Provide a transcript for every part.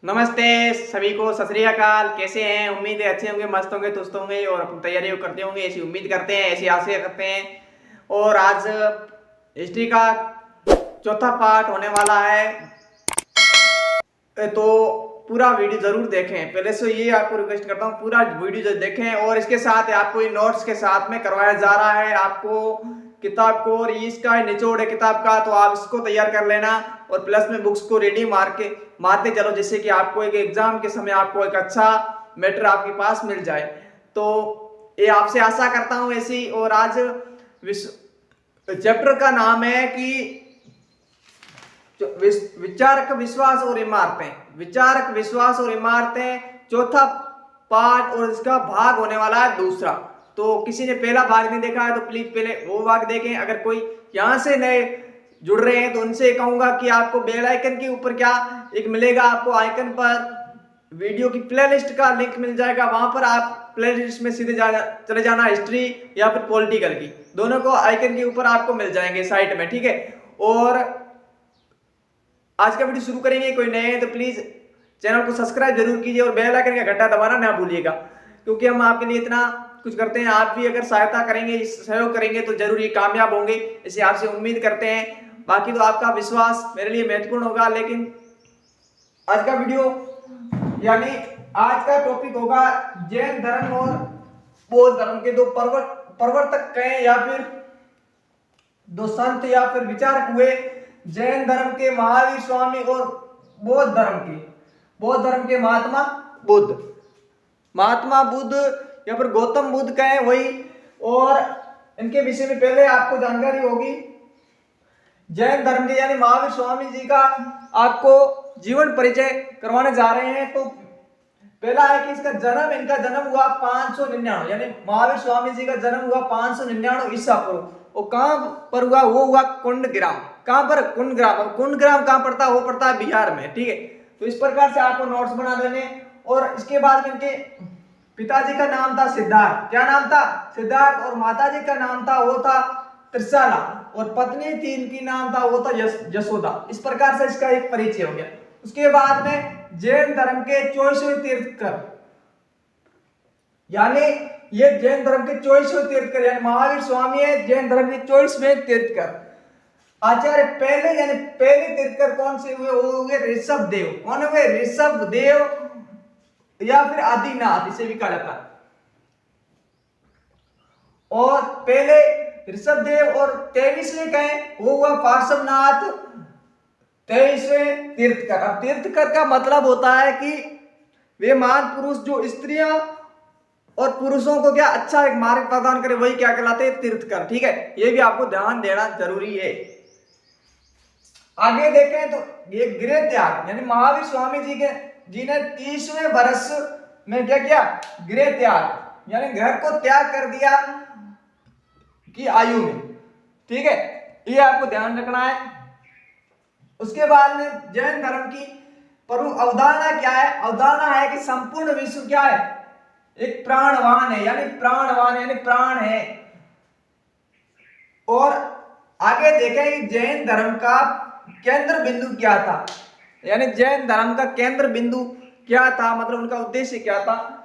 नमस्ते सभी को, सत श्री अकाल। कैसे हैं? उम्मीद है अच्छे होंगे, मस्त होंगे, तुस्त होंगे और अपनी तैयारी करते होंगे, ऐसी उम्मीद करते हैं, ऐसी आशा करते हैं। और आज हिस्ट्री का चौथा पार्ट होने वाला है, तो पूरा वीडियो जरूर देखें। पहले से ये आपको रिक्वेस्ट करता हूँ, पूरा वीडियो जरूर देखें। और इसके साथ आपको नोट्स के साथ में करवाया जा रहा है आपको किताब को, और इसका निचोड़ है किताब का, तो आप इसको तैयार कर लेना। और प्लस में बुक्स को रेडी मारते चलो, जिससे कि आपको एक एग्जाम के समय आपको एक अच्छा मैटर आपके पास मिल जाए। तो ये आपसे आशा करता हूं ऐसी। और आज चैप्टर का नाम है कि विचारक विश्वास और इमारतें। विचारक विश्वास और इमारतें चौथा पार्ट, और इसका भाग होने वाला है दूसरा। तो किसी ने पहला भाग नहीं देखा है तो प्लीज पहले वो भाग देखें। अगर कोई यहाँ से नए जुड़ रहे हैं तो उनसे कहूंगा कि आपको बेल आइकन के ऊपर क्या एक मिलेगा, आपको आइकन पर वीडियो की प्लेलिस्ट का लिंक मिल जाएगा। वहां पर आप प्लेलिस्ट में सीधे चले जाना, हिस्ट्री या फिर पॉलिटिकल की, दोनों को आइकन के ऊपर आपको मिल जाएंगे साइट में, ठीक है। और आज का वीडियो शुरू करेंगे। कोई नए हैं तो प्लीज चैनल को सब्सक्राइब जरूर कीजिए और बेल आइकन का घंटा दबाना ना भूलिएगा, क्योंकि हम आपके लिए इतना कुछ करते हैं। आप भी अगर सहायता करेंगे, सहयोग करेंगे तो जरूर ये कामयाब होंगे, इसे आपसे उम्मीद करते हैं। बाकी तो आपका विश्वास मेरे लिए महत्वपूर्ण होगा। लेकिन आज का वीडियो यानी आज का टॉपिक होगा जैन धर्म और बौद्ध धर्म के दो प्रवर्तक कहें या फिर दो संत या फिर विचारक हुए। जैन धर्म के महावीर स्वामी और बौद्ध धर्म के महात्मा बुद्ध या फिर गौतम बुद्ध कहें, वही। और इनके विषय में पहले आपको जानकारी होगी। जैन धर्म के यानी महावीर स्वामी जी का आपको जीवन परिचय करवाने जा रहे हैं। तो पहला है कि इनका जन्म हुआ 599, यानी महावीर स्वामी जी का जन्म हुआ 599 ईसा पूर्व। और कहां पर हुआ? वो हुआ कुंडग्राम। कहां पर? कुंडग्राम। कुंडग्राम कहां पड़ता है? वो पड़ता है बिहार में, ठीक है। तो इस प्रकार से आपको नोट्स बना देने। और इसके बाद इनके पिताजी का नाम था सिद्धार्थ। क्या नाम था? सिद्धार्थ। और माताजी का नाम था, वो था त्रिशाला। और पत्नी थी इनकी, नाम था, वो था यशोदा। इस प्रकार से इसका एक परिचय हो गया। उसके बाद में जैन धर्म के 24वें तीर्थंकर, यानी ये जैन धर्म के 24वें तीर्थंकर, यानी महावीर स्वामी है जैन धर्म के 24वें तीर्थंकर। आचार्य पहले यानी पहले तीर्थंकर कौन से हुए? वो हुए ऋषभ देव। कौन हुए? ऋषभ देव या फिर आदिनाथ, इसे भी कहा जाता है। और पहले ऋषभ देव। और 23वें कहें वो हुआ पार्श्वनाथ, 23वें तीर्थंकर। अब तीर्थंकर का मतलब होता है कि वे महान पुरुष जो स्त्रियां और पुरुषों को क्या अच्छा एक मार्ग प्रदान करे, वही क्या कहलाते हैं? तीर्थंकर, ठीक है। ये भी आपको ध्यान देना जरूरी है। आगे देखें तो ये गृह त्याग, यानी महावीर स्वामी जी ने 30वें वर्ष में क्या किया? गृह त्याग, यानी घर को त्याग कर दिया की आयु में, ठीक है। ये आपको ध्यान रखना है। उसके बाद में जैन धर्म की प्रमुख अवधारणा क्या है? अवधारणा है कि संपूर्ण विश्व क्या है? एक प्राणवान है, यानी प्राण है। और आगे देखें कि जैन धर्म का केंद्र बिंदु क्या था, यानी जैन धर्म का केंद्र बिंदु क्या था, मतलब उनका उद्देश्य क्या था।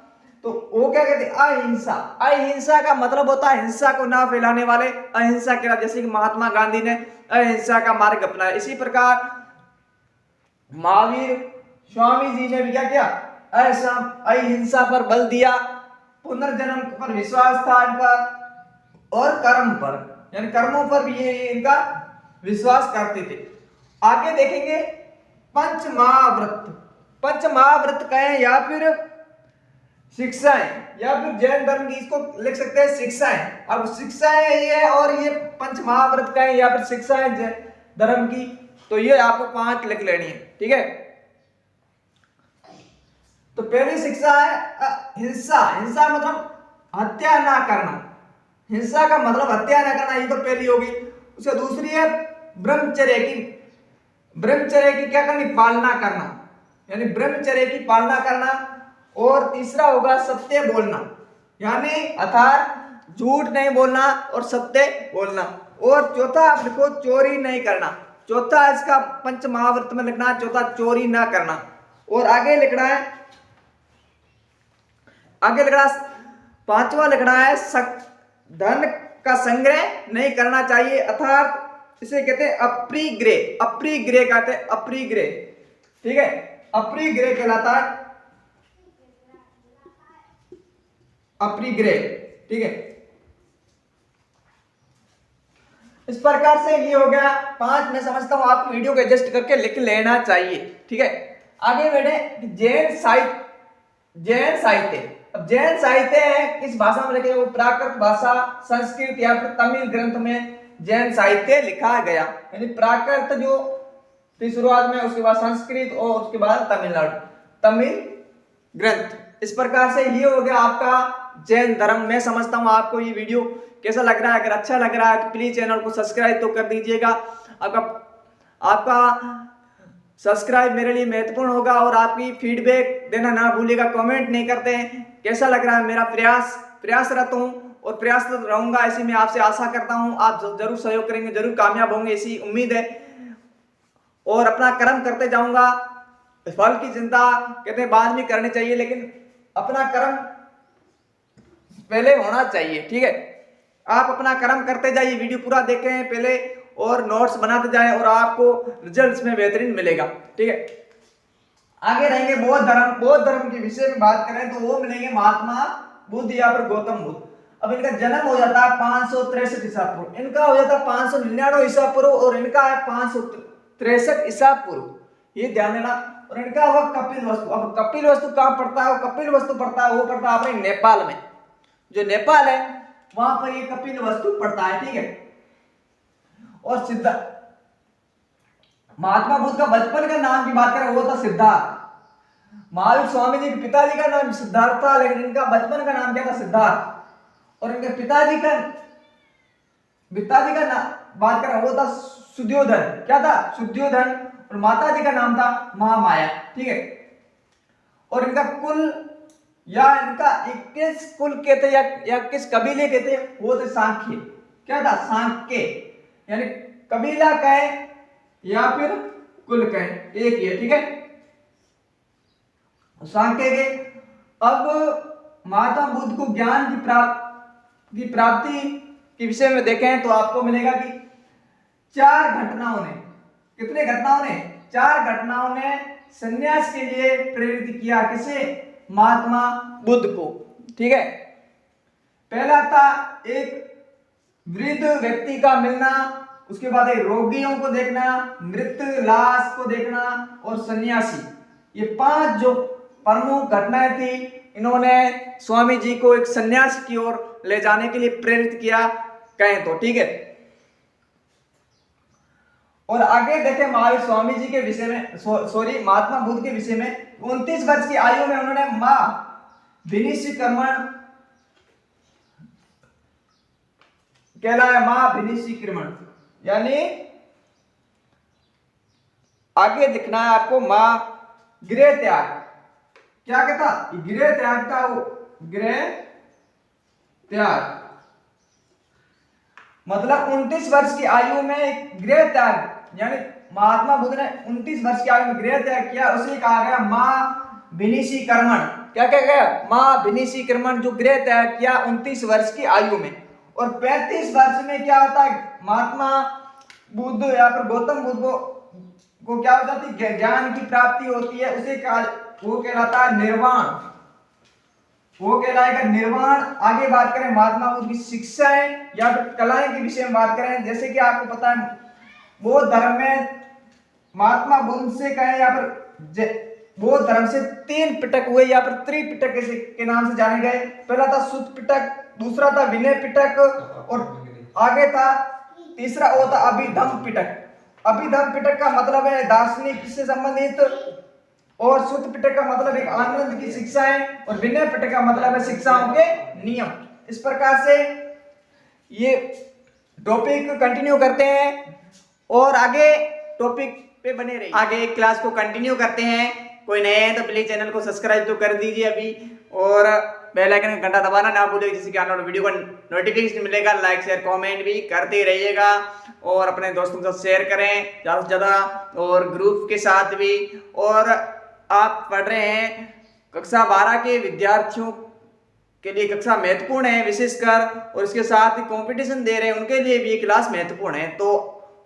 तो वो क्या कहते हैं? अहिंसा। अहिंसा का मतलब होता है हिंसा को ना फैलाने वाले, अहिंसा के, जैसे कि महात्मा गांधी ने अहिंसा का मार्ग अपनाया। इसी प्रकार महावीर स्वामी जी ने भी क्या किया? अहिंसा पर बल दिया, पुनर्जन्म पर विश्वास था इनका, और कर्म पर, यानी कर्मों पर भी ये इनका विश्वास करते थे। आगे देखेंगे पंचमहाव्रत कहें या फिर शिक्षाएं, या फिर जैन धर्म की इसको लिख सकते हैं शिक्षाएं। अब शिक्षाएं ये है, और ये पंचमहाव्रत कहें या फिर शिक्षाएं धर्म की, तो ये आपको 5 लिख लेनी है, ठीक है। तो पहली शिक्षा है हिंसा। हिंसा मतलब हत्या ना करना। हिंसा का मतलब हत्या ना करना, ये तो पहली होगी। उसके दूसरी है ब्रह्मचर्य की क्या करनी? पालना करना, यानी ब्रह्मचर्य की पालना करना। और तीसरा होगा सत्य बोलना, यानी अर्थात झूठ नहीं बोलना और सत्य बोलना। और चौथा आप लिखो चोरी नहीं करना। चौथा इसका पंचमहाव्रत में लिखना, चौथा चोरी ना करना। और आगे लिखना है, पांचवा लिखना है धन का संग्रह नहीं करना चाहिए, अर्थात इसे कहते हैं अपरिग्रह। अपरिग्रह कहते हैं, अपरिग्रह, ठीक है, अपरिग्रह कहलाता है, अपरिग्रह, ठीक है। इस प्रकार से ये हो गया 5। मैं समझता हूं आपको वीडियो को एडजस्ट करके लिख लेना चाहिए, ठीक है। आगे बढ़े, जैन साहित्य। अब जैन साहित्य है किस भाषा में लिखे, वो प्राकृत भाषा, संस्कृत या फिर तमिल ग्रंथ में जैन साहित्य लिखा गया। यानी प्राकृत जो थी शुरुआत में, उसके बाद संस्कृत और उसके बाद तमिल ग्रंथ। इस प्रकार से ये हो गया आपका जैन धर्म। मैं समझता हूं आपको ये वीडियो कैसा लग रहा है। अगर अच्छा लग रहा है तो प्लीज चैनल को सब्सक्राइब तो कर दीजिएगा। आपका सब्सक्राइब मेरे लिए महत्वपूर्ण होगा और आपकी फीडबैक देना ना भूलिएगा। कमेंट नहीं करते हैं, कैसा लग रहा है मेरा प्रयासरत हूं और प्रयासरत रहूंगा, ऐसी मैं आपसे आशा करता हूं। आप जरूर सहयोग करेंगे, जरूर कामयाब होंगे, ऐसी उम्मीद है। और अपना कर्म करते जाऊंगा। फल की चिंता कहते हैं बाद में करनी चाहिए, लेकिन अपना कर्म पहले होना चाहिए, ठीक है। आप अपना कर्म करते जाइए, वीडियो पूरा देखें पहले और नोट्स बनाते जाएं और आपको रिजल्ट्स में बेहतरीन मिलेगा, ठीक है। आगे रहेंगे बौद्ध धर्म के विषय में बात करें तो वो मिलेंगे महात्मा बुद्ध या फिर गौतम बुद्ध। अब इनका जन्म हो जाता है 563 ईसा पूर्व, इनका हो जाता है 599 ईसा पूर्व और इनका है 563 ईसा पूर्व, ये ध्यान देना। और इनका हुआ कपिलवस्तु। अब कपिलवस्तु कहाँ पड़ता है? कपिलवस्तु पड़ता है, वो पड़ता है अपने नेपाल में। जो नेपाल है वहां पर ये कपिलवस्तु पड़ता है, ठीक है। और महात्मा बुद्ध का बचपन का नाम की बात करें वो था सिद्धार्थ। महावीर स्वामी जी के पिताजी का नाम सिद्धार्थ था, लेकिन इनका बचपन का नाम क्या था? सिद्धार्थ। और इनके पिताजी का बात करें वो था सुद्योधन। क्या था? सुद्योधन। और माता जी का नाम था महामाया, ठीक है। और इनका कुल या इनका किस कुल कहते या किस कबीले कहते, वो थे सांख्य। क्या था? सांख्य। यानी कबीला कहे या फिर कुल कहे, एक ही है, ठीक है, सांख्य के। अब महात्मा बुद्ध को ज्ञान की प्राप्ति के विषय में देखें तो आपको मिलेगा कि 4 घटनाओं ने, कितने घटनाओं ने? 4 घटनाओं ने संन्यास के लिए प्रेरित किया। किसे? महात्मा बुद्ध को, ठीक है। पहला था एक वृद्ध व्यक्ति का मिलना, उसके बाद एक रोगियों को देखना, मृत लाश को देखना और सन्यासी। ये 5 जो प्रमुख घटनाएं थी, इन्होंने स्वामी जी को एक सन्यास की ओर ले जाने के लिए प्रेरित किया, कहें तो, ठीक है। और आगे देखें महावीर स्वामी जी के विषय में, महात्मा बुद्ध के विषय में। 29 वर्ष की आयु में उन्होंने मां विनिशीकर्मण कहलाया, मां विनिशीकर्मण, यानी आगे दिखना है आपको, मां गृह त्याग। क्या कहता? गृह त्याग था वो, गृह त्याग मतलब 29 वर्ष की आयु में गृह त्याग, यानी महात्मा बुद्ध ने 29 वर्ष की आयु में गृह त्याग किया, उसे कहा गया मां विनिशीकर्मण। क्या कहा गया? मां विनिशीकर्मण, जो गृह त्याग किया 29 वर्ष की आयु में। और 35 वर्ष में क्या होता है? महात्मा बुद्ध या फिर गौतम बुद्ध को क्या हो जाती है? ज्ञान की प्राप्ति होती है, उसे वो कहलाता है निर्वाण, वो कहलाएगा निर्वाण। आगे बात करें महात्मा बुद्ध की शिक्षाएं या फिर कलाएं के विषय में बात करें, जैसे कि आपको पता है बौद्ध धर्म में महात्मा बुद्ध से कहें या फिर बौद्ध धर्म से 3 पिटक हुए या फिर त्रिपिटक के नाम से जाने गए। पहला था सुत्त पिटक, दूसरा था विनय पिटक और आगे था तीसरा वो था अभिधम्म पिटक। अभिधम्म पिटक का मतलब है दार्शनिक से संबंधित, और सुत्त पिटक का मतलब एक आनंद की शिक्षाएं, और विनय पिटक का मतलब है शिक्षाओं के नियम। इस प्रकार से ये टॉपिक कंटिन्यू करते हैं और आगे टॉपिक पे बने रहिए। आगे एक क्लास को कंटिन्यू करते हैं। कोई नए हैं तो प्लीज चैनल को सब्सक्राइब तो कर दीजिए अभी, और बेल आइकन का घंटा दबाना ना भूलिए, जिससे कि आने वाले वीडियो का नोटिफिकेशन मिलेगा। लाइक शेयर कमेंट भी करते रहिएगा और अपने दोस्तों के साथ शेयर करें ज़्यादा से ज़्यादा, और ग्रुप के साथ भी। और आप पढ़ रहे हैं कक्षा 12 के विद्यार्थियों के लिए कक्षा महत्वपूर्ण है विशेषकर, और इसके साथ ही कंपटीशन दे रहे हैं उनके लिए भी ये क्लास महत्वपूर्ण है, तो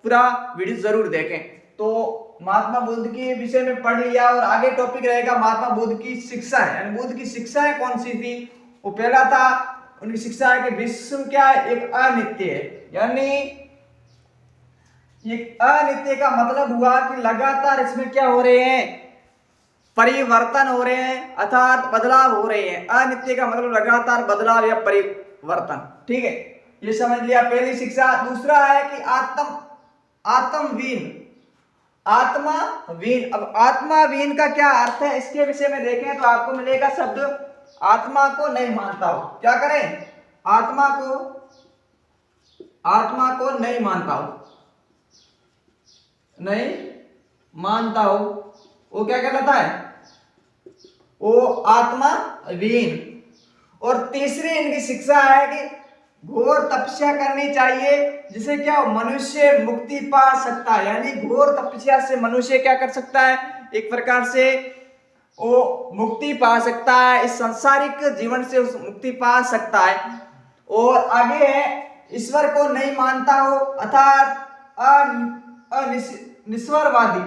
पूरा वीडियो जरूर देखें। तो महात्मा बुद्ध के विषय में पढ़ लिया और आगे टॉपिक रहेगा महात्मा बुद्ध की शिक्षाएं, यानी बुद्ध की शिक्षाएं कौन सी थी। वो पहला था उनकी शिक्षा है कि विश्व क्या है, एक अनित्य है, यानी ये अनित्य का मतलब हुआ कि लगातार इसमें क्या हो रहे हैं, परिवर्तन हो रहे हैं अर्थात बदलाव हो रहे हैं। अनित्य का मतलब लगातार बदलाव या परिवर्तन, ठीक है, ये समझ लिया पहली शिक्षा। दूसरा है कि आत्मवीन, आत्मावीन। अब आत्मावीन का क्या अर्थ है इसके विषय में देखें तो आपको मिलेगा शब्द आत्मा को नहीं मानता हो। क्या करें, आत्मा को नहीं मानता हो, नहीं मानता हो, वो क्या कहलाता है, वो आत्मावीन। और तीसरी इनकी शिक्षा है कि घोर तपस्या करनी चाहिए जिससे क्या मनुष्य मुक्ति पा सकता है, यानी घोर तपस्या से मनुष्य क्या कर सकता है, एक प्रकार से वो मुक्ति पा सकता है, इस सांसारिक जीवन से उस मुक्ति पा सकता है। और आगे है ईश्वर को नहीं मानता हो अर्थात अनिश्वरवादी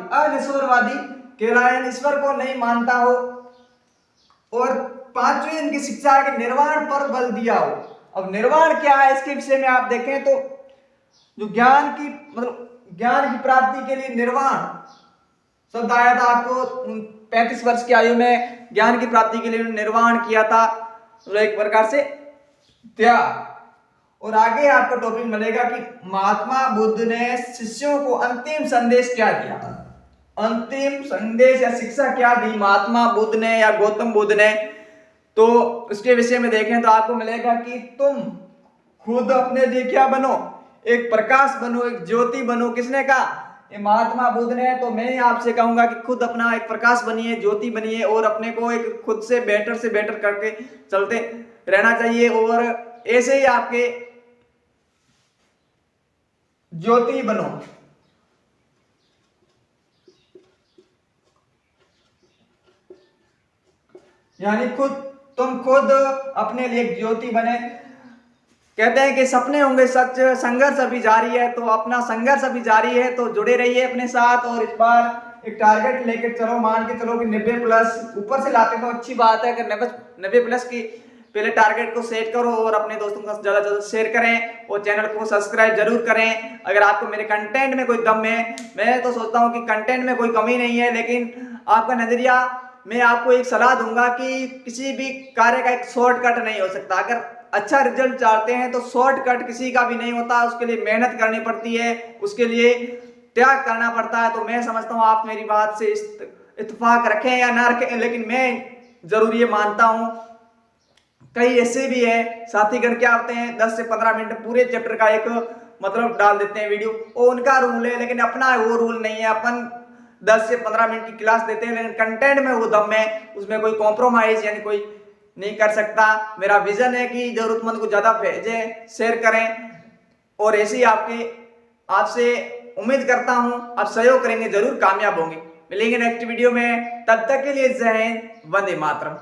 कहलाए, ईश्वर को नहीं मानता हो। और पांचवी इनकी शिक्षा है कि निर्वाण पर बल दिया हो। अब निर्वाण क्या है इसके विषय में आप देखें तो जो ज्ञान की प्राप्ति के लिए निर्वाण शब्द आया था, आपको 35 वर्ष की आयु में ज्ञान की प्राप्ति के लिए निर्वाण किया था, तो एक प्रकार से त्याग। और आगे आपको टॉपिक मिलेगा कि महात्मा बुद्ध ने शिष्यों को अंतिम संदेश क्या दिया, अंतिम संदेश या शिक्षा क्या दी महात्मा बुद्ध ने या गौतम बुद्ध ने। तो उसके विषय में देखें तो आपको मिलेगा कि तुम खुद अपने लिए क्या बनो, एक प्रकाश बनो, एक ज्योति बनो। किसने कहा, ये महात्मा बुद्ध ने। तो मैं आपसे कहूंगा कि खुद अपना एक प्रकाश बनिए, ज्योति बनिए और अपने को एक खुद से बेटर करके चलते रहना चाहिए और ऐसे ही आपके ज्योति बनो। यानी तुम खुद अपने लिए एक ज्योति बने। कहते हैं कि सपने होंगे सच, संघर्ष अभी जारी है, तो अपना संघर्ष अभी जारी है, तो जुड़े रहिए अपने साथ। और इस बार एक टारगेट लेकर चलो, मान के चलो कि 90+ ऊपर से लाते तो अच्छी बात है। अगर 90+ की पहले टारगेट को सेट करो और अपने दोस्तों को ज्यादा से ज्यादा शेयर करें और चैनल को सब्सक्राइब जरूर करें। अगर आपको मेरे कंटेंट में कोई दम है, मैं तो सोचता हूँ कि कंटेंट में कोई कमी नहीं है, लेकिन आपका नजरिया, मैं आपको एक सलाह दूंगा कि किसी भी कार्य का एक शॉर्टकट नहीं हो सकता। अगर अच्छा रिजल्ट चाहते हैं तो शॉर्टकट किसी का भी नहीं होता, उसके लिए मेहनत करनी पड़ती है, उसके लिए त्याग करना पड़ता है। तो मैं समझता हूँ आप मेरी बात से इत्तेफाक रखें या ना रखें, लेकिन मैं जरूर ये मानता हूँ कई ऐसे भी है साथीगण क्या होते हैं 10 से 15 मिनट पूरे चैप्टर का एक मतलब डाल देते हैं वीडियो, वो उनका रूल है, लेकिन अपना वो रूल नहीं है। अपन 10 से 15 मिनट की क्लास देते हैं, लेकिन कंटेंट में वो दम है, उसमें कोई कॉम्प्रोमाइज यानी कोई नहीं कर सकता। मेरा विजन है कि जरूरतमंद को ज्यादा भेजें, शेयर करें और ऐसे ही आपसे उम्मीद करता हूं आप सहयोग करेंगे, जरूर कामयाब होंगे। मिलेंगे नेक्स्ट वीडियो में, तब तक के लिए जय हिंद, वंदे मातरम।